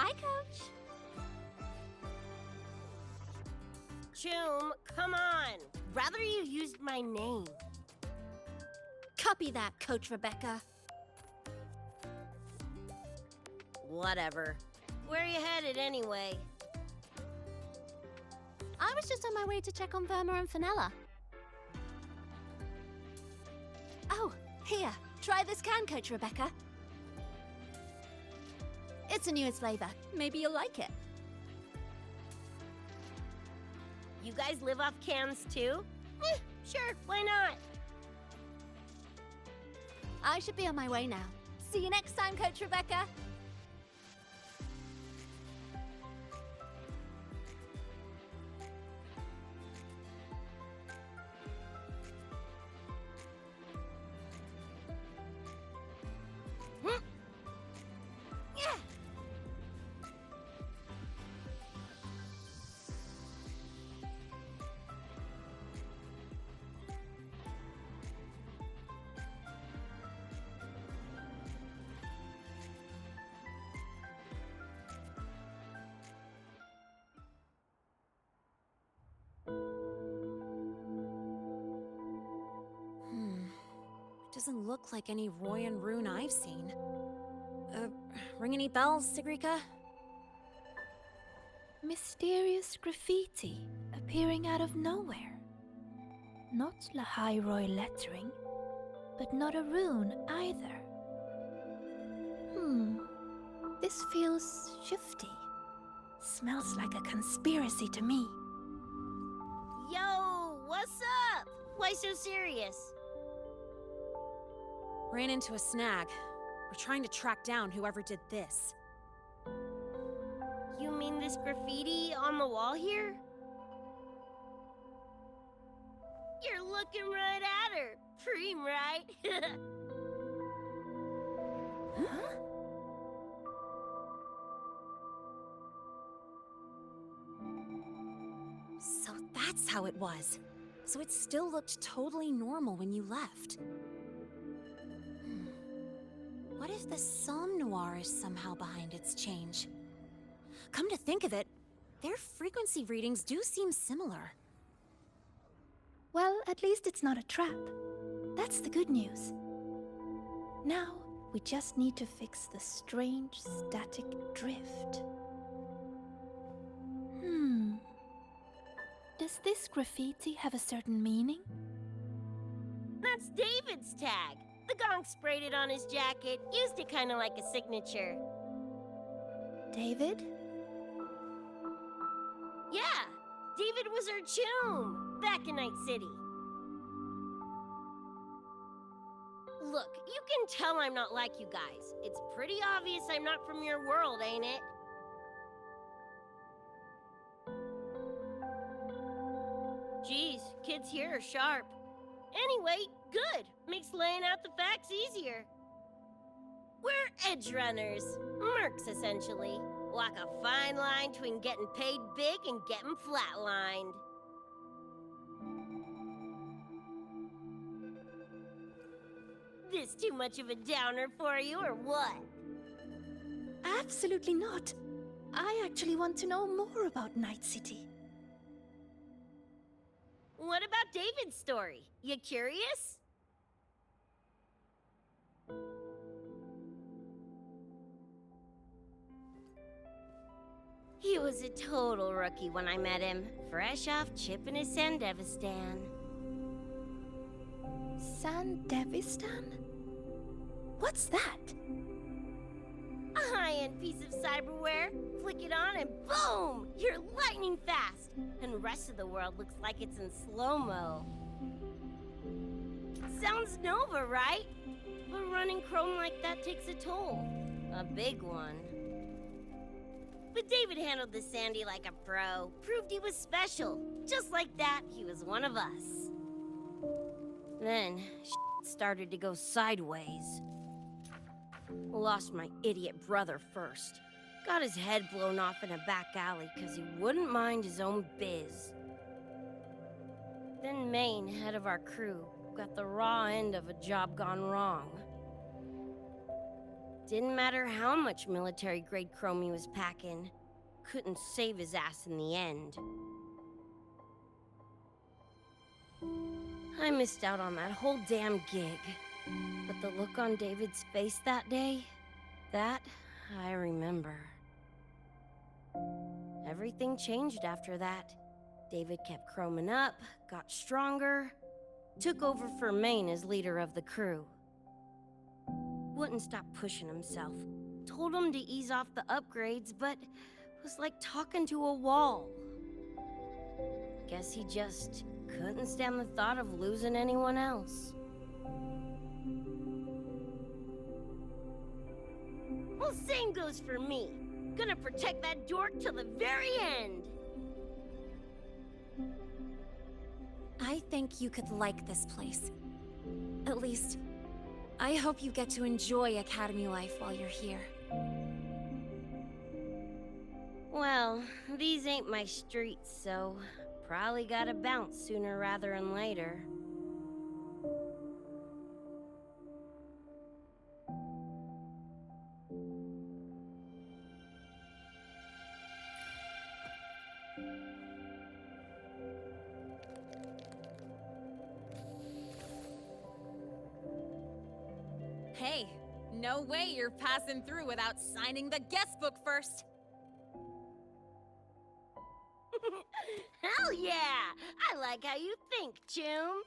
Hi, Coach. Choom, come on. Rather you used my name. Copy that, Coach Rebecca. Whatever. Where are you headed anyway? I was just on my way to check on Verma and Fenella. Oh, here. Try this can, Coach Rebecca. It's a newest flavor. Maybe you'll like it. You guys live off cans too? Sure, why not? I should be on my way now. See you next time, Coach Rebecca. Doesn't look like any Roy and Rune I've seen. Ring any bells, Sigrika? Mysterious graffiti appearing out of nowhere. Not Lahai lettering, but not a rune either. This feels shifty. Smells like a conspiracy to me. Yo, what's up? Why so serious? Ran into a snag. We're trying to track down whoever did this. You mean this graffiti on the wall here? You're looking right at her. Preem, right? Huh? So that's how it was. So it still looked totally normal when you left. What if the Somme Noir is somehow behind its change? Come to think of it, their frequency readings do seem similar. Well, at least it's not a trap. That's the good news. Now, we just need to fix the strange static drift. Does this graffiti have a certain meaning? That's David's tag. The Gonk sprayed it on his jacket, used it kind of like a signature. David? Yeah, David was our choom back in Night City. Look, you can tell I'm not like you guys. It's pretty obvious I'm not from your world, ain't it? Geez, kids here are sharp. Anyway, good. Makes laying out the facts easier. We're Edgerunners. Mercs, essentially. Walk a fine line between getting paid big and getting flatlined. This too much of a downer for you, or what? Absolutely not. I actually want to know more about Night City. What about David's story? You curious? He was a total rookie when I met him, fresh off chipping his Sandevistan. Sandevistan? What's that? A high-end piece of cyberware. Flick it on and boom! You're lightning fast! And the rest of the world looks like it's in slow-mo. Sounds Nova, right? But running chrome like that takes a toll. A big one. But David handled the Sandy like a pro. Proved he was special. Just like that, he was one of us. Then, shit started to go sideways. Lost my idiot brother first. Got his head blown off in a back alley because he wouldn't mind his own biz. Then Maine, head of our crew, got the raw end of a job gone wrong. Didn't matter how much military-grade chrome he was packing. Couldn't save his ass in the end. I missed out on that whole damn gig. But the look on David's face that day, that I remember. Everything changed after that. David kept chroming up, got stronger, took over for Maine as leader of the crew. Wouldn't stop pushing himself. Told him to ease off the upgrades, but was like talking to a wall. Guess he just couldn't stand the thought of losing anyone else. Well, same goes for me. Gonna protect that dork till the very end. I think you could like this place. At least, I hope you get to enjoy Academy life while you're here. Well, these ain't my streets, so probably gotta bounce sooner rather than later. Hey, no way you're passing through without signing the guest book first. Hell yeah! I like how you think, Choom.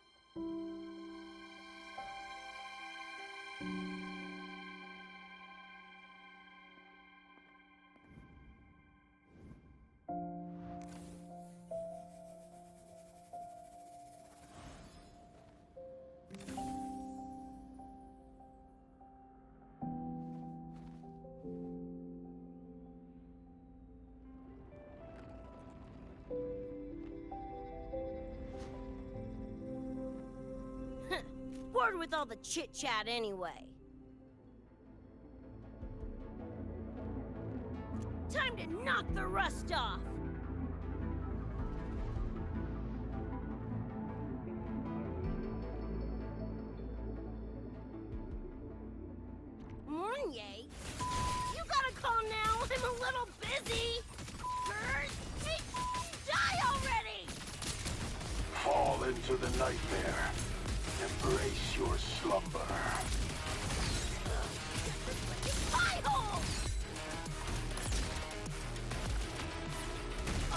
Bored with all the chit-chat anyway. Time to knock the rust off! Mornier? You gotta call now, I'm a little busy! Die already! Fall into the nightmare. Embrace your slumber. Pie hole!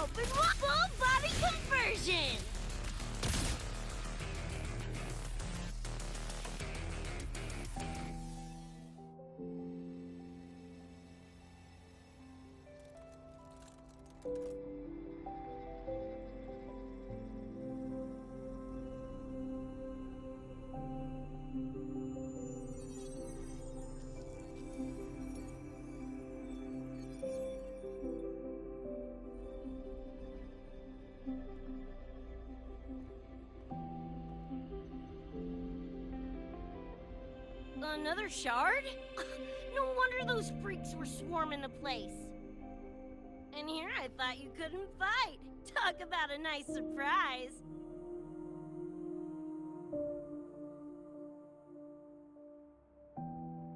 Open full body conversion! Another shard? No wonder those freaks were swarming the place. And here I thought you couldn't fight. Talk about a nice surprise.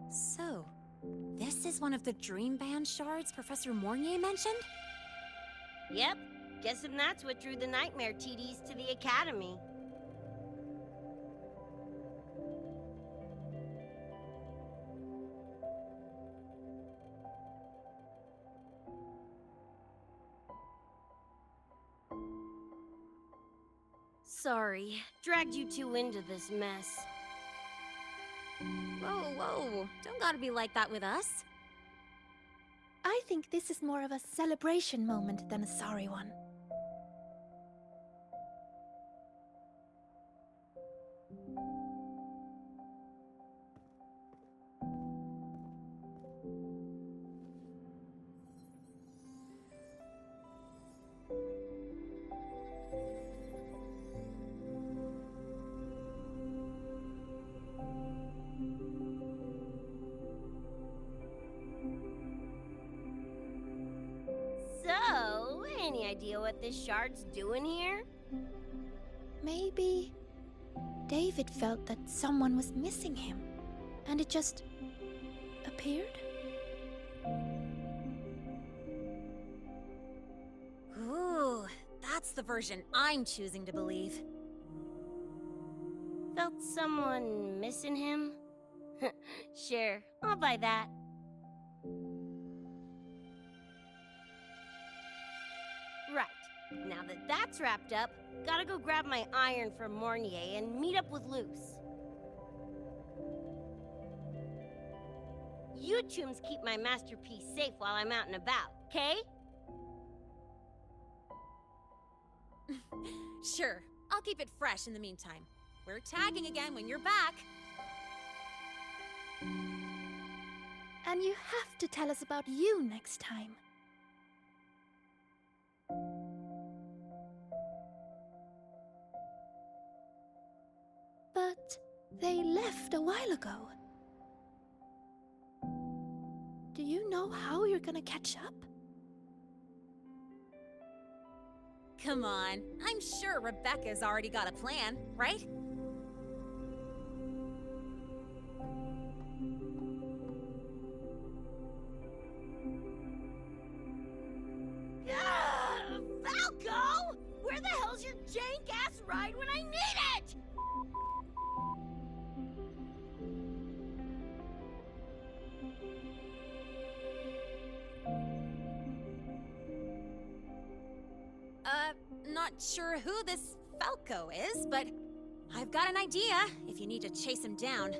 So, this is one of the Dream Band shards Professor Mornier mentioned? Yep, guessing that's what drew the Nightmare TDs to the Academy. Sorry, dragged you two into this mess. Whoa, whoa, don't gotta be like that with us. I think this is more of a celebration moment than a sorry one. So, any idea what this shard's doing here? Maybe David felt that someone was missing him, and it just appeared? Ooh, that's the version I'm choosing to believe. Felt someone missing him? Sure, I'll buy that. Right, now that that's wrapped up, gotta go grab my iron from Mornier and meet up with Luce. You chooms keep my masterpiece safe while I'm out and about, okay? Sure, I'll keep it fresh in the meantime. We're tagging again when you're back. And you have to tell us about you next time. But they left a while ago. Do you know how you're gonna catch up? Come on, I'm sure Rebecca's already got a plan, right? Falco! Where the hell's your jank-ass ride when I need it? Not sure who this Falco is, but I've got an idea if you need to chase him down.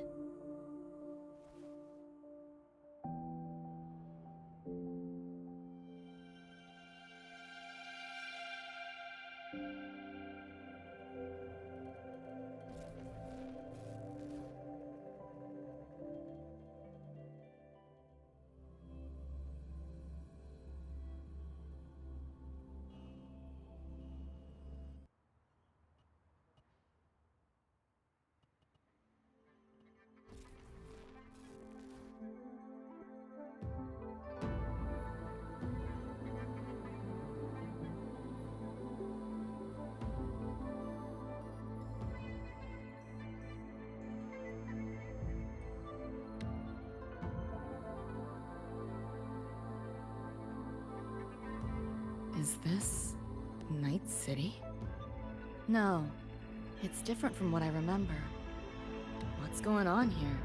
Is this Night City? No, it's different from what I remember. What's going on here?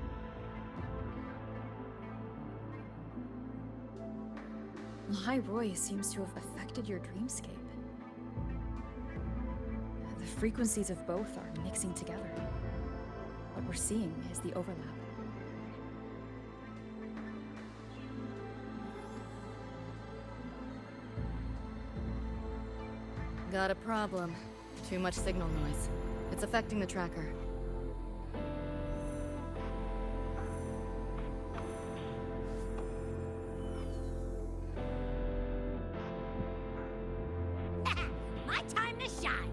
High Roy seems to have affected your dreamscape. The frequencies of both are mixing together. What we're seeing is the overlap. Got a problem. Too much signal noise. It's affecting the tracker. My time to shine!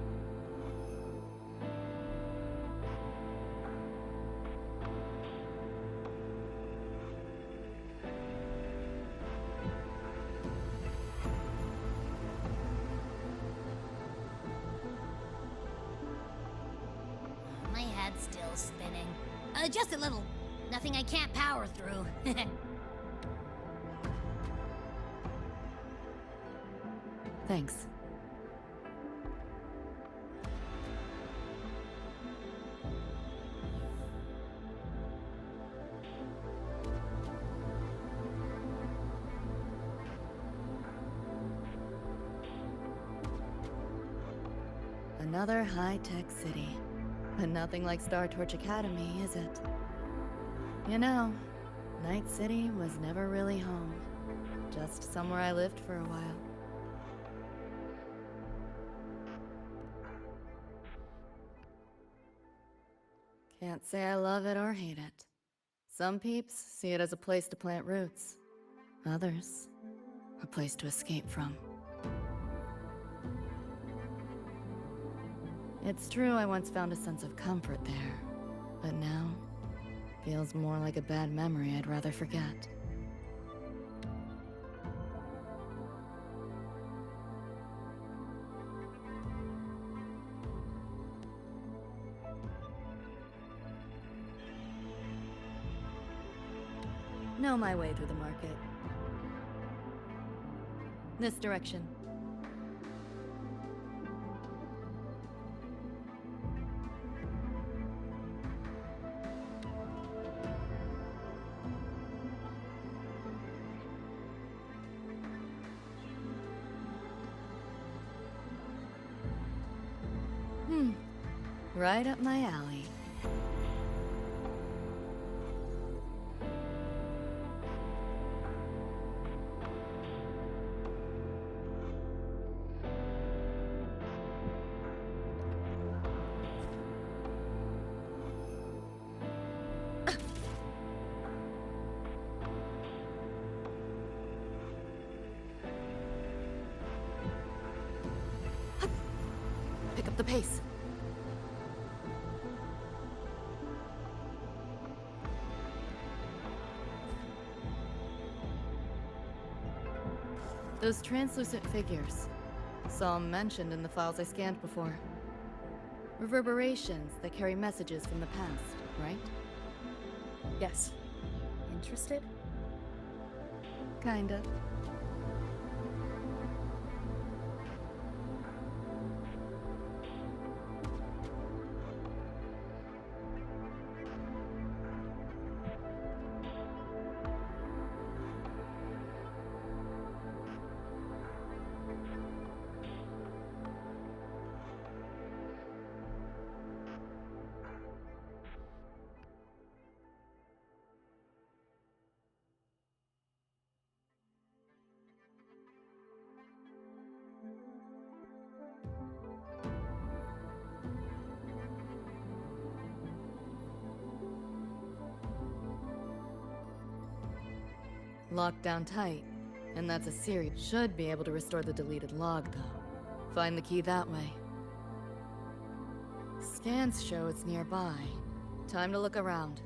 My head's still spinning. Just a little. Nothing I can't power through. Thanks. Another high-tech city. But nothing like Star Torch Academy, is it? You know, Night City was never really home. Just somewhere I lived for a while. Can't say I love it or hate it. Some peeps see it as a place to plant roots. Others, a place to escape from. It's true I once found a sense of comfort there, but now, feels more like a bad memory I'd rather forget. know my way through the market. This direction. Right up my alley. Pick up the pace. Those translucent figures. Saw 'em mentioned in the files I scanned before. Reverberations that carry messages from the past, right? Yes. Interested? Kinda. Locked down tight, and that's a series. Should be able to restore the deleted log, though. Find the key that way. Scans show it's nearby. Time to look around.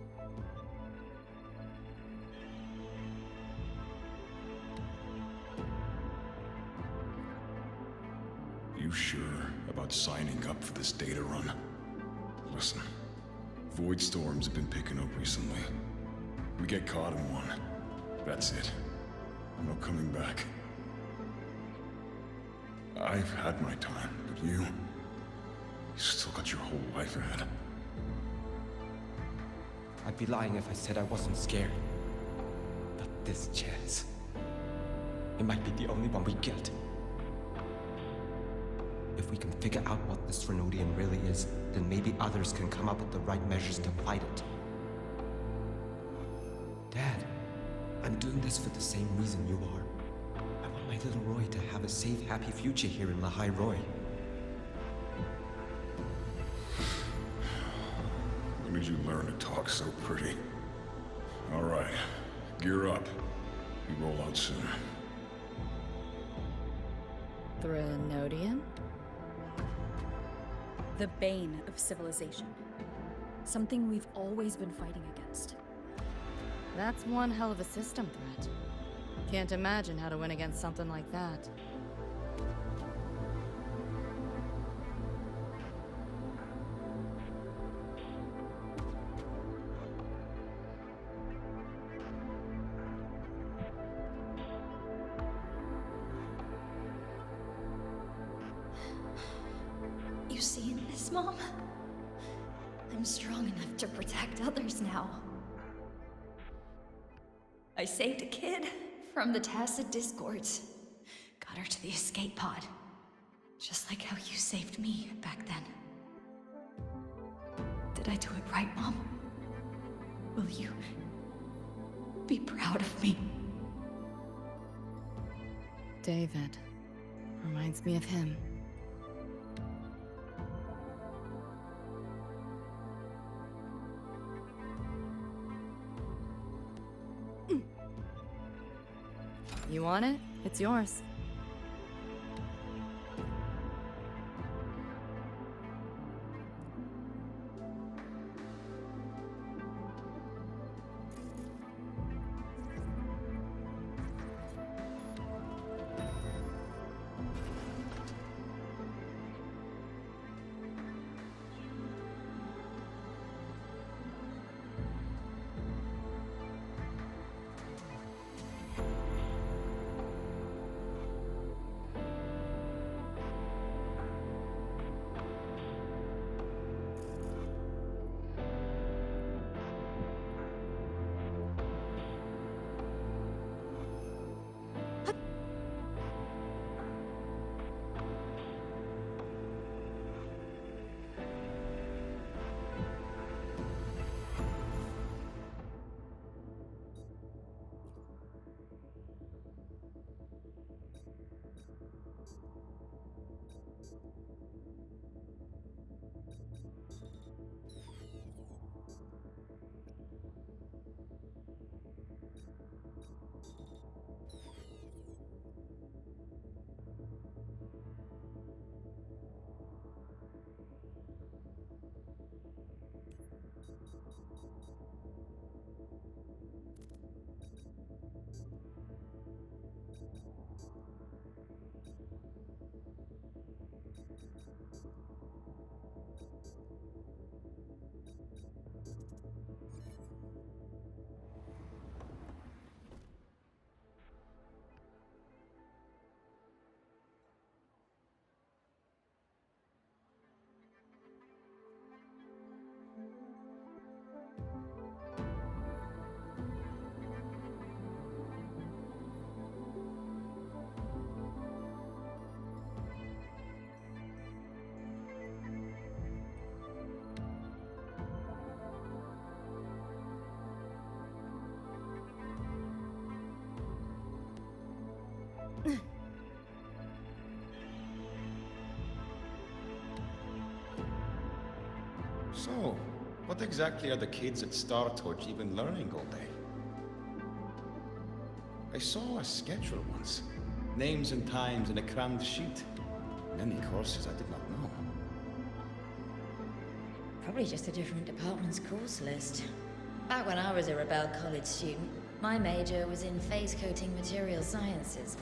You sure about signing up for this data run? Listen, void storms have been picking up recently. We get caught in one. That's it. No coming back. I've had my time, but you still got your whole life ahead. I'd be lying if I said I wasn't scared. But this chance, it might be the only one we get. If we can figure out what this Renodian really is, then maybe others can come up with the right measures to fight it. Dad, I'm doing this for the same reason you are. I want my little Roy to have a safe, happy future here in Lahai Roy. When did you learn to talk so pretty? All right, gear up. We roll out soon. Renodian? The bane of civilization. Something we've always been fighting against. That's one hell of a system threat. Can't imagine how to win against something like that. You seeing this, Mom? I'm strong enough to protect others now. I saved a kid from the Tacit Discords. Got her to the escape pod. Just like how you saved me back then. Did I do it right, Mom? Will you be proud of me? David. Reminds me of him. You want it? It's yours. So, what exactly are the kids at Star Torch even learning all day? I saw a schedule once. Names and times in a crammed sheet. Many courses I did not know. Probably just a different department's course list. Back when I was a Rebel College student, my major was in phase coating material sciences.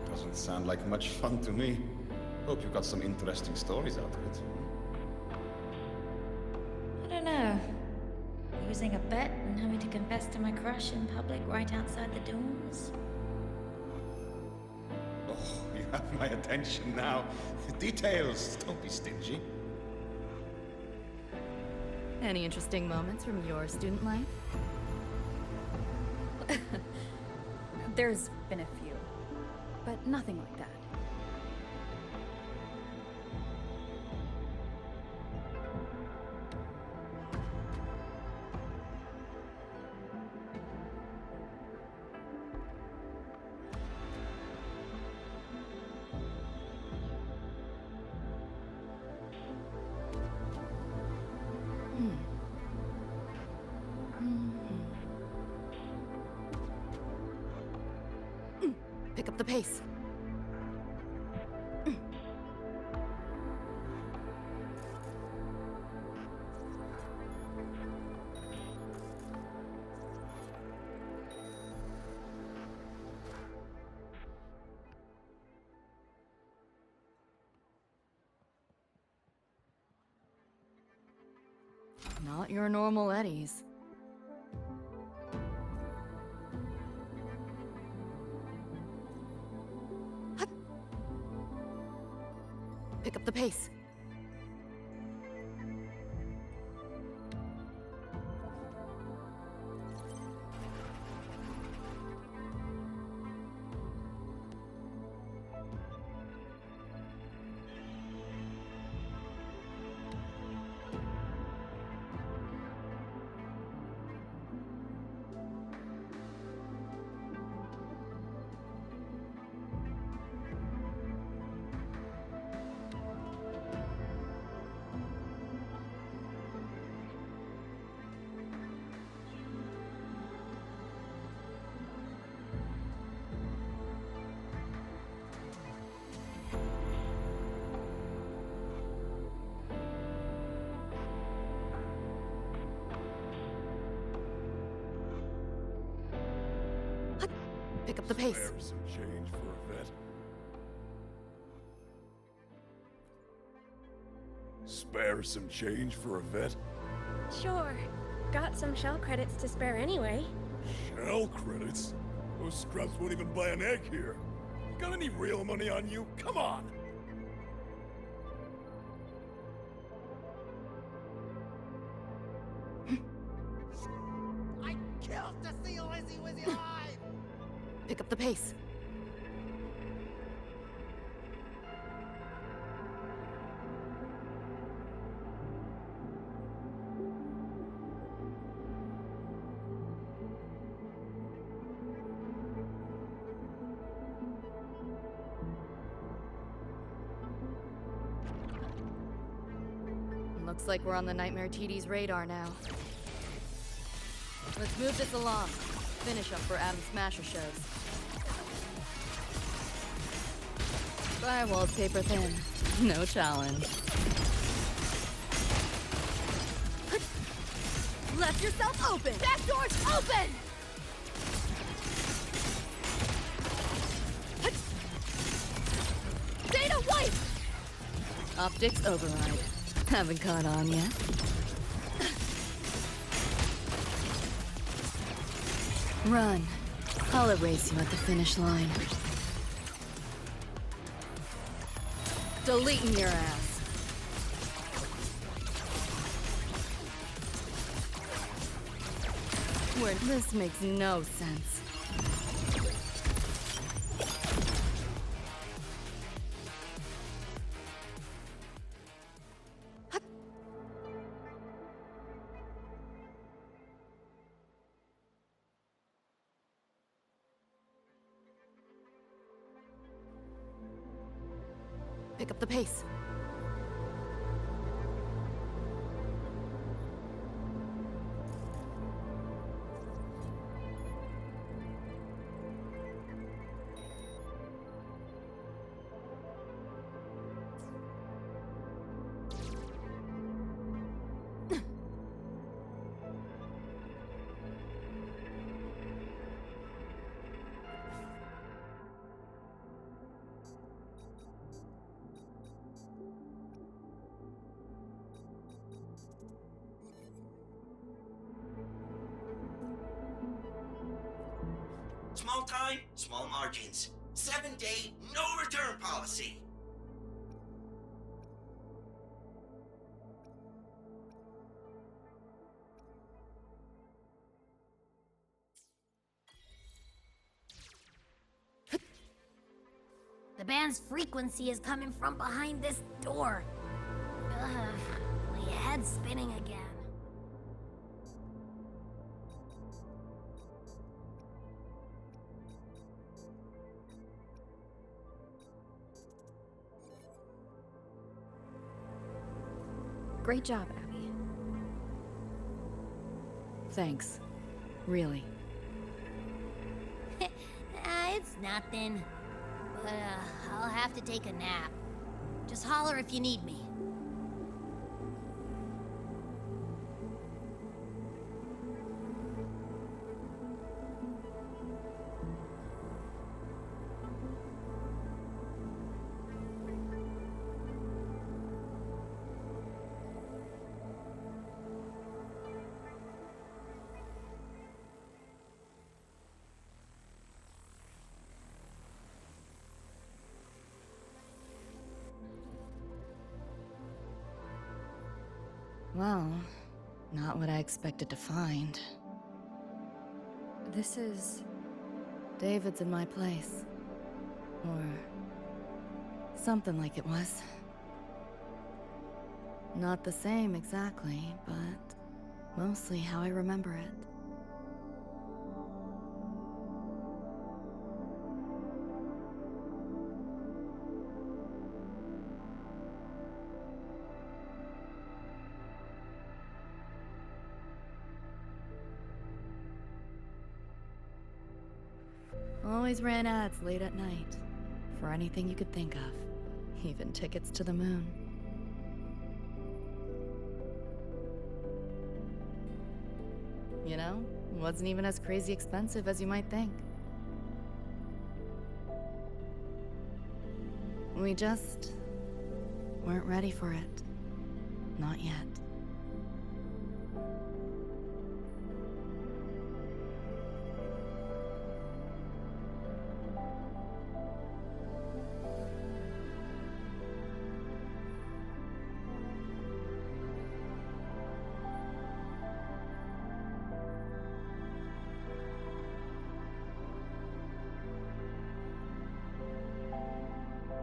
Doesn't sound like much fun to me. Hope you got some interesting stories out of it. I don't know. Losing a bet and having to confess to my crush in public right outside the dorms. Oh, you have my attention now. Details, don't be stingy. Any interesting moments from your student life? There's been a few, but nothing like that. Pick up the pace. Not your normal eddies. Pick up the pace. Pick up the pace. Spare some change for a vet. Spare some change for a vet? Sure. Got some shell credits to spare anyway. Shell credits? Those scrubs won't even buy an egg here. Got any real money on you? Come on! I killed to see Lizzie Wizzy alive! Pick up the pace. Looks like we're on the Nightmare TD's radar now. Let's move this along. Finish up for Adam Smasher shows. Firewall's paper thin. No challenge. Left yourself open! Back door's open! Data wipe! Optics override. Haven't caught on yet. Run. I'll erase you at the finish line. Deleting your ass. Where this makes no sense. Pick up the pace. Small time, small margins. 7-day, no return policy. The band's frequency is coming from behind this door. Ugh, my head's spinning again. Great job, Abby. Thanks. Really. It's nothing. But, I'll have to take a nap. Just holler if you need me. Well, not what I expected to find. This is... David's in my place. Or... something like it was. Not the same exactly, but mostly how I remember it. Always ran ads late at night, for anything you could think of, even tickets to the moon. You know, it wasn't even as crazy expensive as you might think. We just weren't ready for it. Not yet.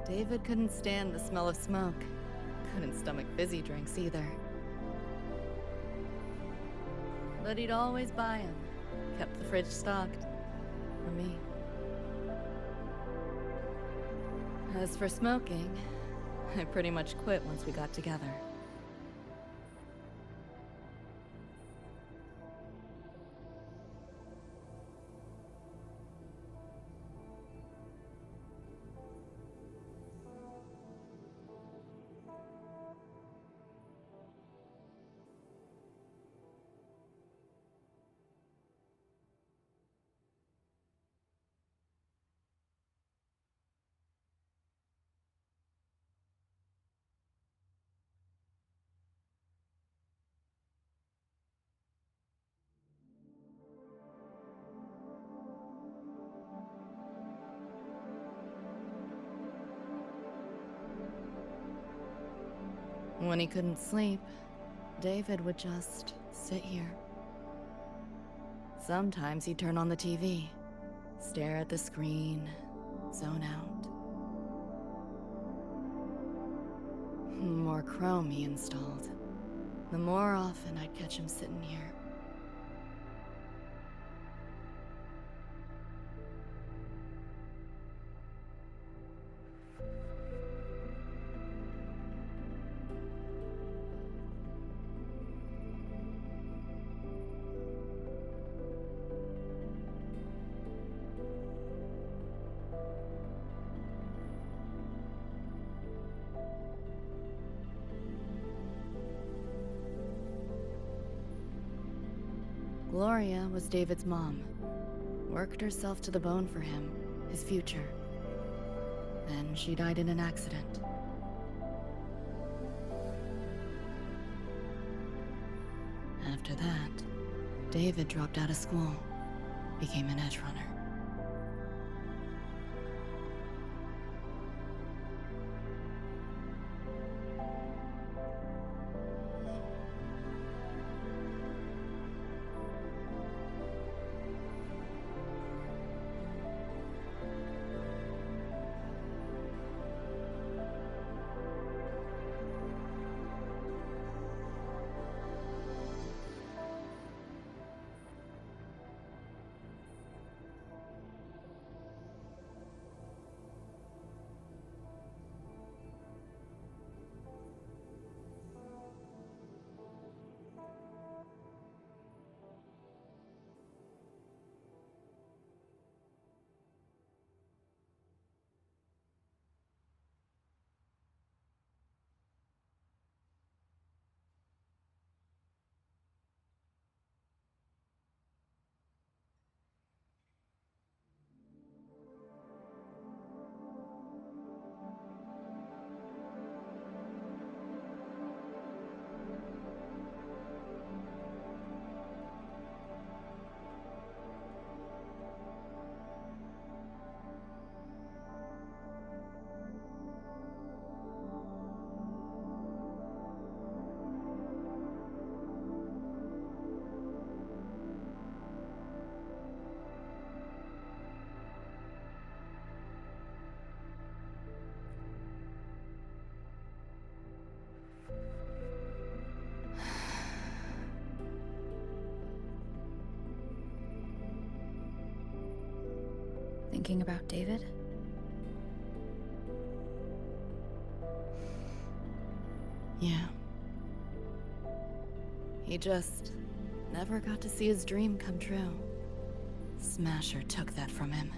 David couldn't stand the smell of smoke. Couldn't stomach fizzy drinks either. But he'd always buy them. Kept the fridge stocked. For me. As for smoking, I pretty much quit once we got together. When he couldn't sleep, David would just sit here. Sometimes he'd turn on the TV, stare at the screen, zone out. The more Chrome he installed, the more often I'd catch him sitting here. Gloria was David's mom. Worked herself to the bone for him, his future. Then she died in an accident. After that, David dropped out of school, became an Edgerunner. Thinking about David? Yeah. He just never got to see his dream come true. Smasher took that from him.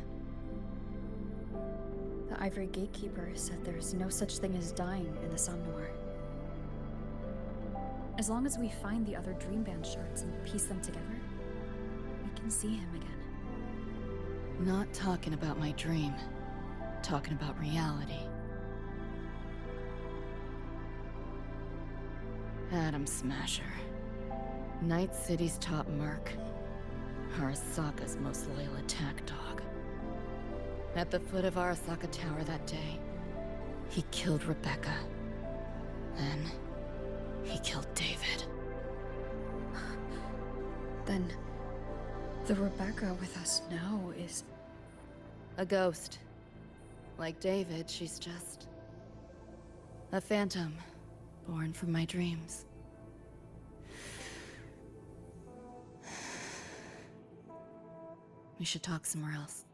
The Ivory Gatekeeper said there's no such thing as dying in the Somnoir. As long as we find the other Dreamband shards and piece them together, we can see him again. Not talking about my dream. Talking about reality. Adam Smasher. Night City's top merc. Arasaka's most loyal attack dog. At the foot of Arasaka Tower that day, he killed Rebecca. Then, he killed David. Then, the Rebecca with us now is... a ghost. Like David, she's just... a phantom, born from my dreams. We should talk somewhere else.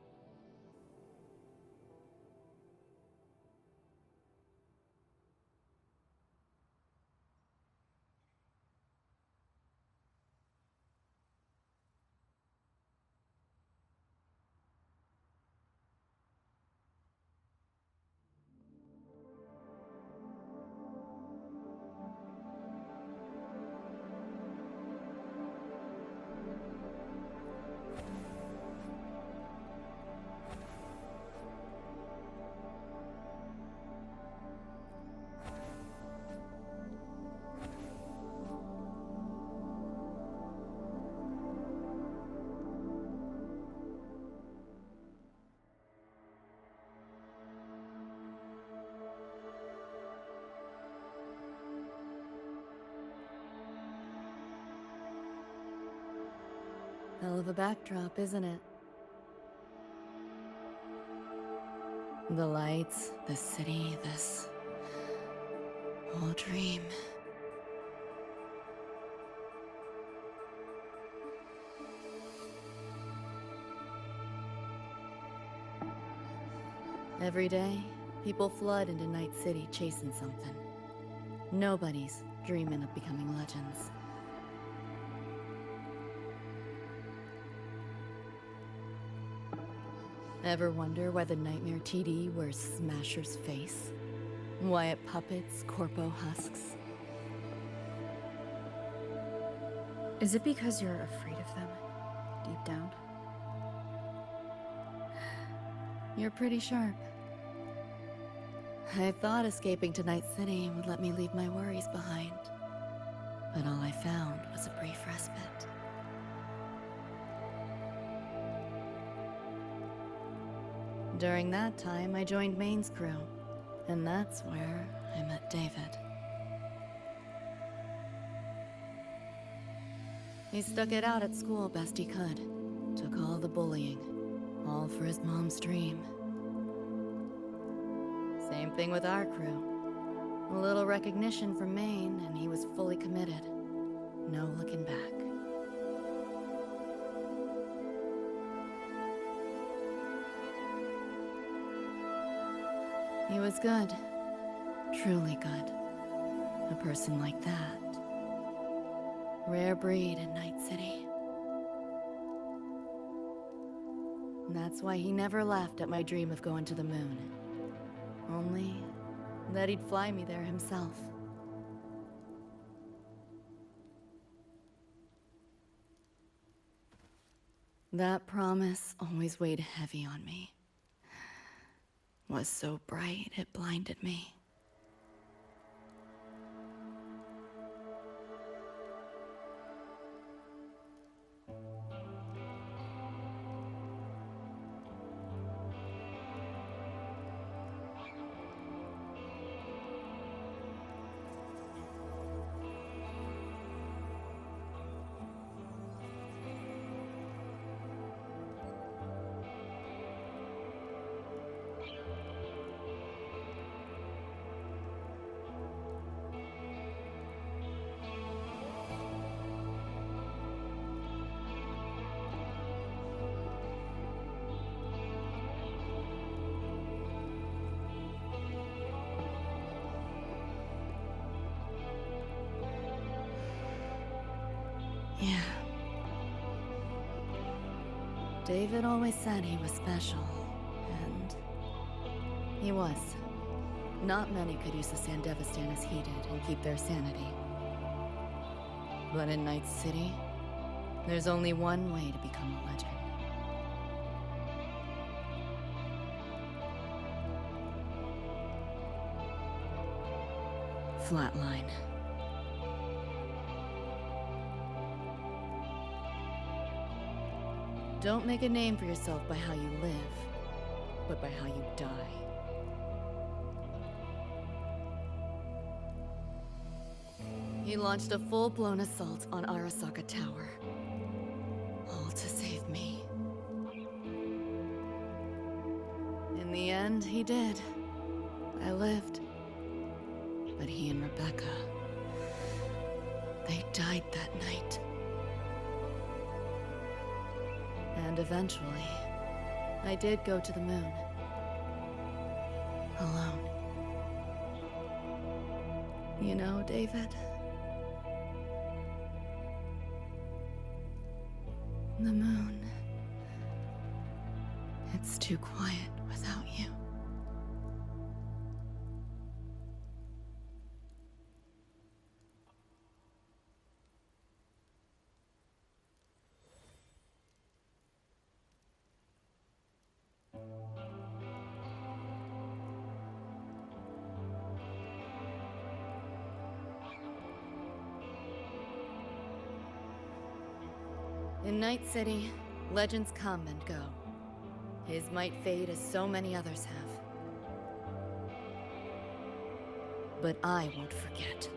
Hell of a backdrop, isn't it? The lights, the city, this whole dream. Every day, people flood into Night City chasing something. Nobody's dreaming of becoming legends. Ever wonder why the Nightmare TD wears Smasher's face? Why it puppets Corpo husks? Is it because you're afraid of them, deep down? You're pretty sharp. I thought escaping to Night City would let me leave my worries behind. But all I found was a brief respite. During that time, I joined Maine's crew, and that's where I met David. He stuck it out at school best he could, took all the bullying, all for his mom's dream. Same thing with our crew. A little recognition from Maine, and he was fully committed. No looking back. He was good. Truly good. A person like that. Rare breed in Night City. And that's why he never laughed at my dream of going to the moon. Only that he'd fly me there himself. That promise always weighed heavy on me. Was so bright it blinded me. David always said he was special, and he was. Not many could use the Sandevistan as he did and keep their sanity. But in Night City, there's only one way to become a legend. Flatline. Don't make a name for yourself by how you live, but by how you die. He launched a full-blown assault on Arasaka Tower. All to save me. In the end, he did. I lived. But he and Rebecca, they died that night. And eventually, I did go to the moon. Alone. You know, David? The moon. It's too quiet without you. In Night City, legends come and go. His might fade as so many others have. But I won't forget.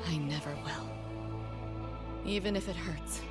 I never will. Even if it hurts.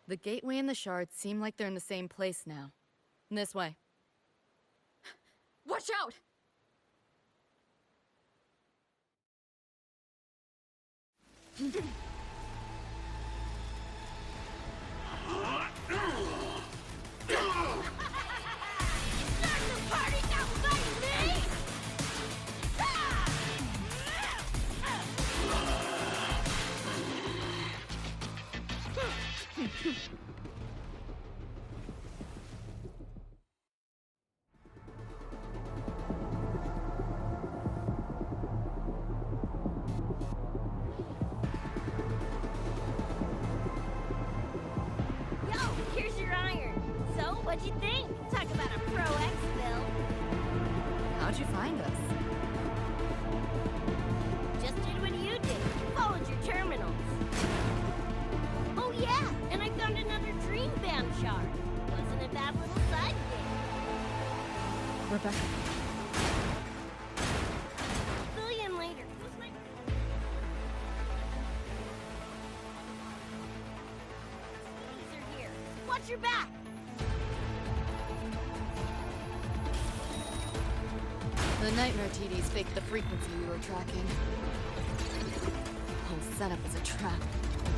The gateway and the shards seem like they're in the same place now. This way. Watch out! Here's your iron. So, what'd you think? Talk about a pro exfil. How'd you find us? Just did what you did. Followed your terminals. Oh yeah, and I found another dream band shard. Wasn't it that Rebecca. Fill you in later. These are here. Watch your back! The Nightmare TDs faked the frequency we were tracking. The whole setup was a trap.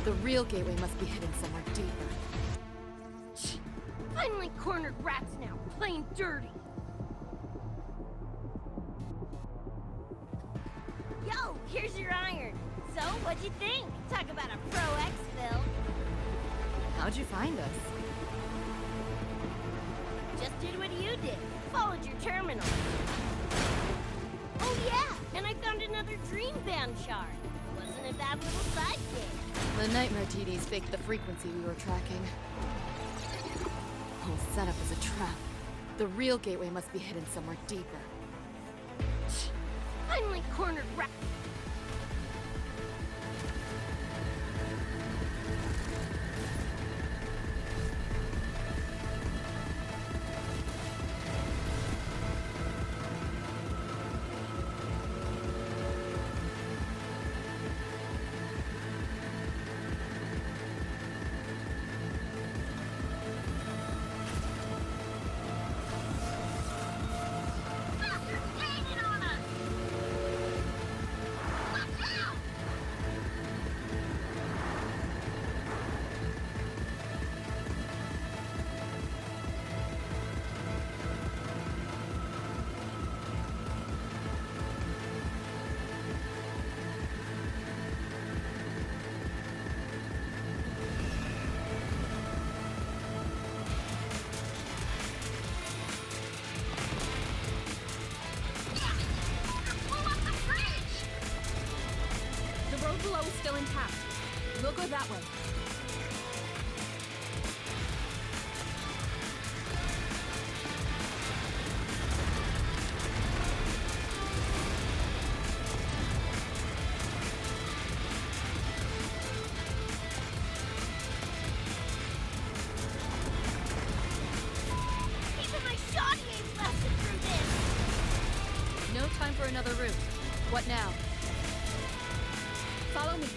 The real gateway must be hidden somewhere deeper. Finally cornered rats now, plain dirty. Yo, here's your iron. So, what'd you think? Talk about a pro exfil. How'd you find us? Just did what you did. Followed your terminal. Oh yeah, and I found another dream band shard. Wasn't a bad little side gig. The Nightmare TDs faked the frequency we were tracking. The whole setup was a trap. The real gateway must be hidden somewhere deeper. Finally cornered rat. The road below is still intact. We'll go that way. Even my shoddy ain't lasted through this. No time for another route. What now? Follow me.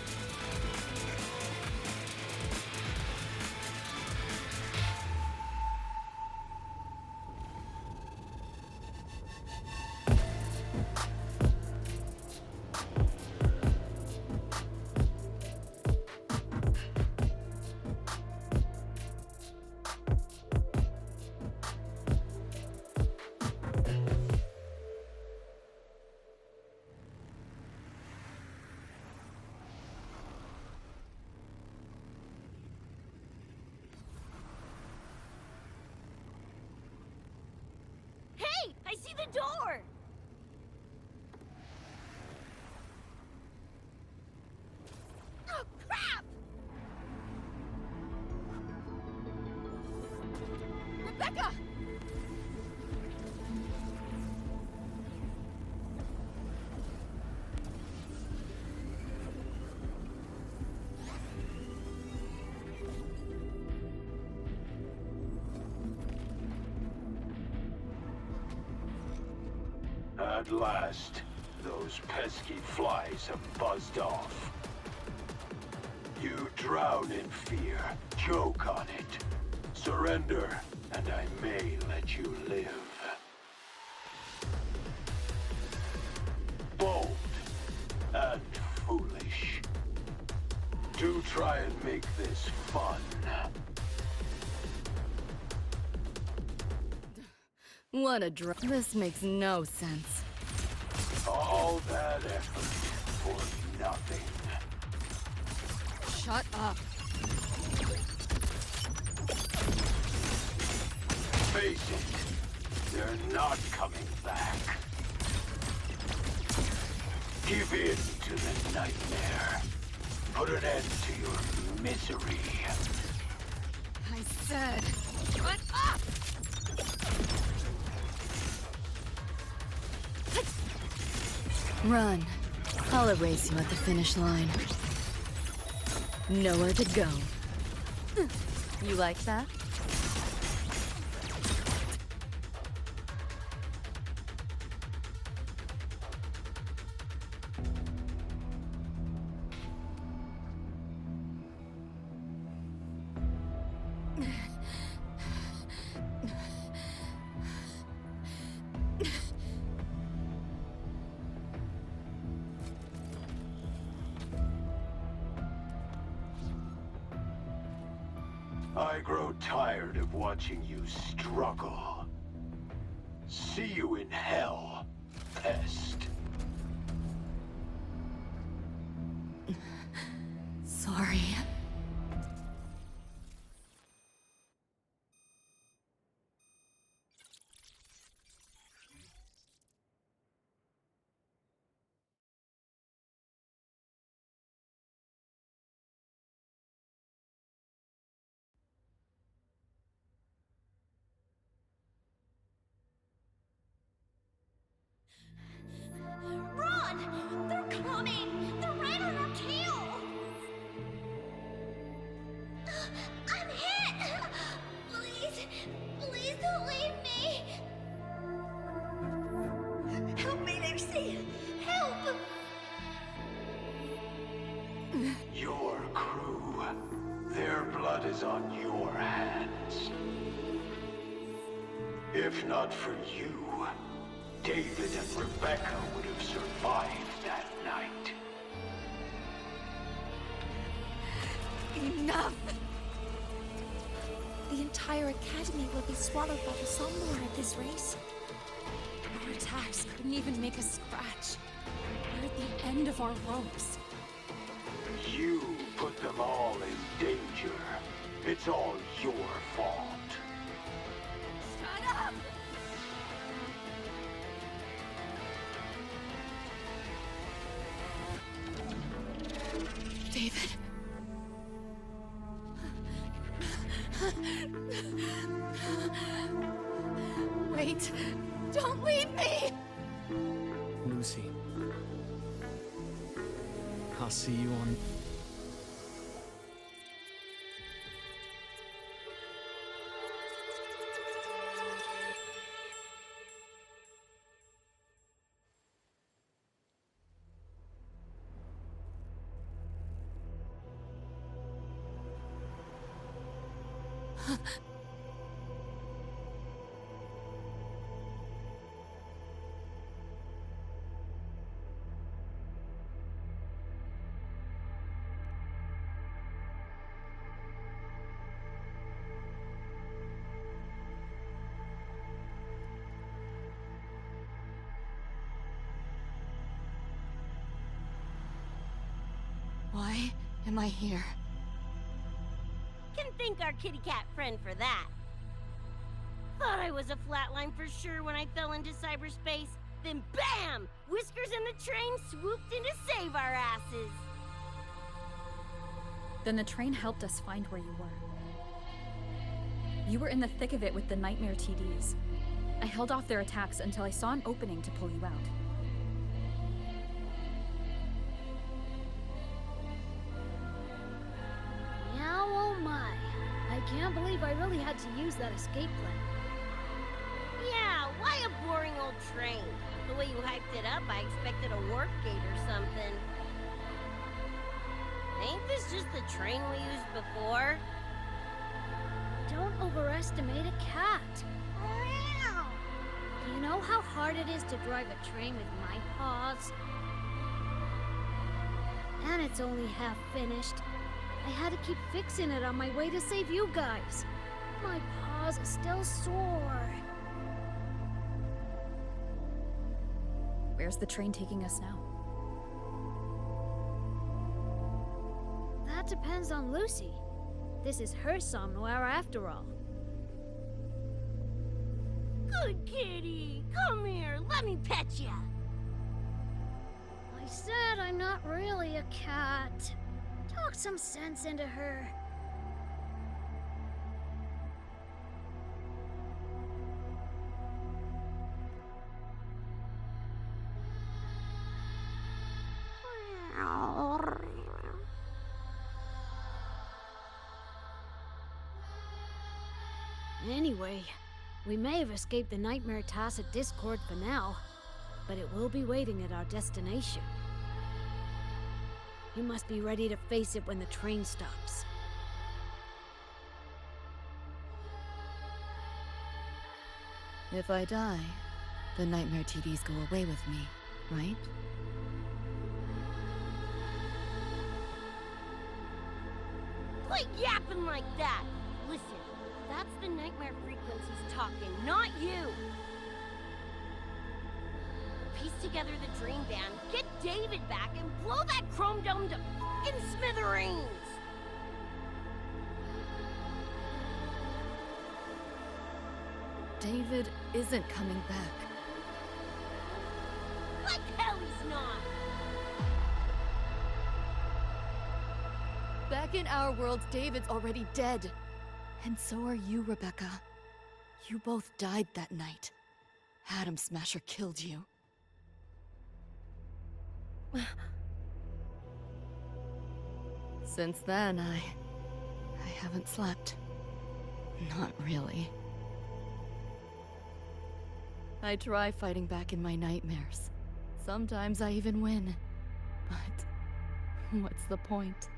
Hey, I see the door. Oh, crap! Rebecca! At last, those pesky flies have buzzed off. You drown in fear, choke on it. Surrender, and I may let you live. Bold and foolish. Do try and make this fun. What a this makes no sense. All that effort for nothing. Shut up. Face it, they're not coming back. Give in to the nightmare. Put an end to your misery. I said, shut up! Run. I'll erase you at the finish line. Nowhere to go. You like that? I grow tired of watching you struggle. See you in hell, pest. Sorry. Run! They're coming! They're right on our tail! I'm hit! Please, please don't leave me! Help me, Lucy! Help! Your crew. Their blood is on your hands. If not for you, David and Rebecca would have survived that night. Enough! The entire academy will be swallowed by the Somnor at this race. Our attacks couldn't even make a scratch. We're at the end of our ropes. You put them all in danger. It's all your fault. Shut up! David. Wait. Don't leave me! Lucy. I'll see you on... Why am I here? Can thank our kitty cat friend for that. Thought I was a flatline for sure when I fell into cyberspace. Then BAM! Whiskers and the train swooped in to save our asses. Then the train helped us find where you were. You were in the thick of it with the Nightmare TDs. I held off their attacks until I saw an opening to pull you out. Meow, oh my. I can't believe I really had to use that escape plan. Yeah, why a boring old train? The way you hyped it up, I expected a warp gate or something. Ain't this just the train we used before? Don't overestimate a cat. Meow. Do you know how hard it is to drive a train with my paws? And it's only half finished. I had to keep fixing it on my way to save you guys. My paws are still sore. Where's the train taking us now? That depends on Lucy. This is her somnwhere after all. Good kitty! Come here, let me pet ya! I said I'm not really a cat. Talk some sense into her. Anyway, we may have escaped the Nightmare Tacit Discord for now, but it will be waiting at our destination. You must be ready to face it when the train stops. If I die, the Nightmare TDs go away with me, right? Quit yapping like that! Listen, that's the nightmare frequencies talking, not you! Piece together the dream band, get David back, and blow that chrome dome to f***ing smithereens! David isn't coming back. Like hell he's not! Back in our world, David's already dead. And so are you, Rebecca. You both died that night. Atom Smasher killed you. Since then, I haven't slept. Not really. I try fighting back in my nightmares. Sometimes I even win. But what's the point?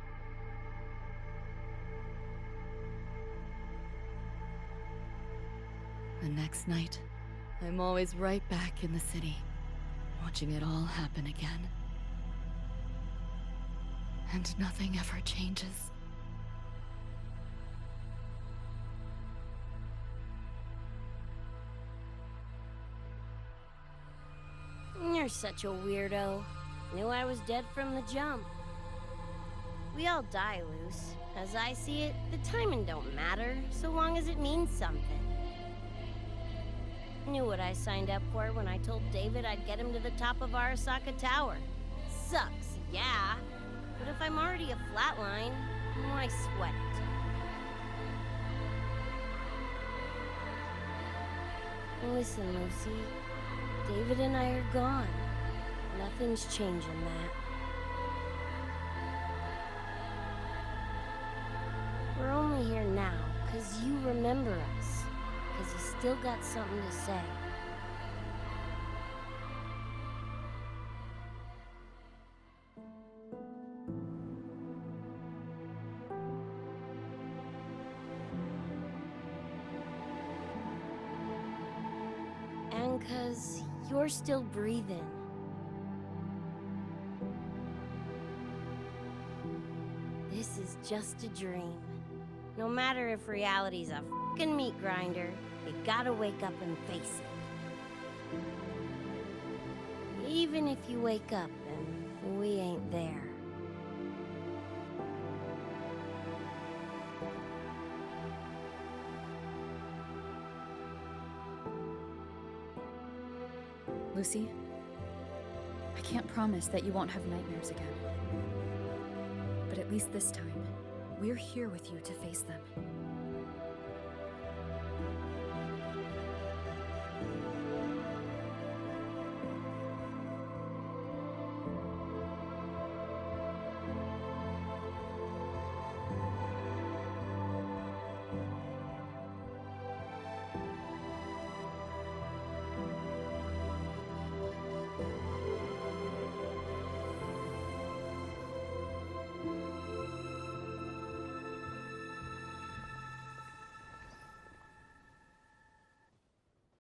The next night, I'm always right back in the city, watching it all happen again. And nothing ever changes. You're such a weirdo. Knew I was dead from the jump. We all die, Luce. As I see it, the timing don't matter, so long as it means something. Knew what I signed up for when I told David I'd get him to the top of Arasaka Tower. Sucks, yeah. But if I'm already a flatline, why sweat it? Listen, Lucy. David and I are gone. Nothing's changing that. We're only here now because you remember us. Because you still got something to say. And 'cause you're still breathing. This is just a dream. No matter if reality's a f***ing meat grinder, you gotta wake up and face it. Even if you wake up and we ain't there. Lucy, I can't promise that you won't have nightmares again. But at least this time, we're here with you to face them.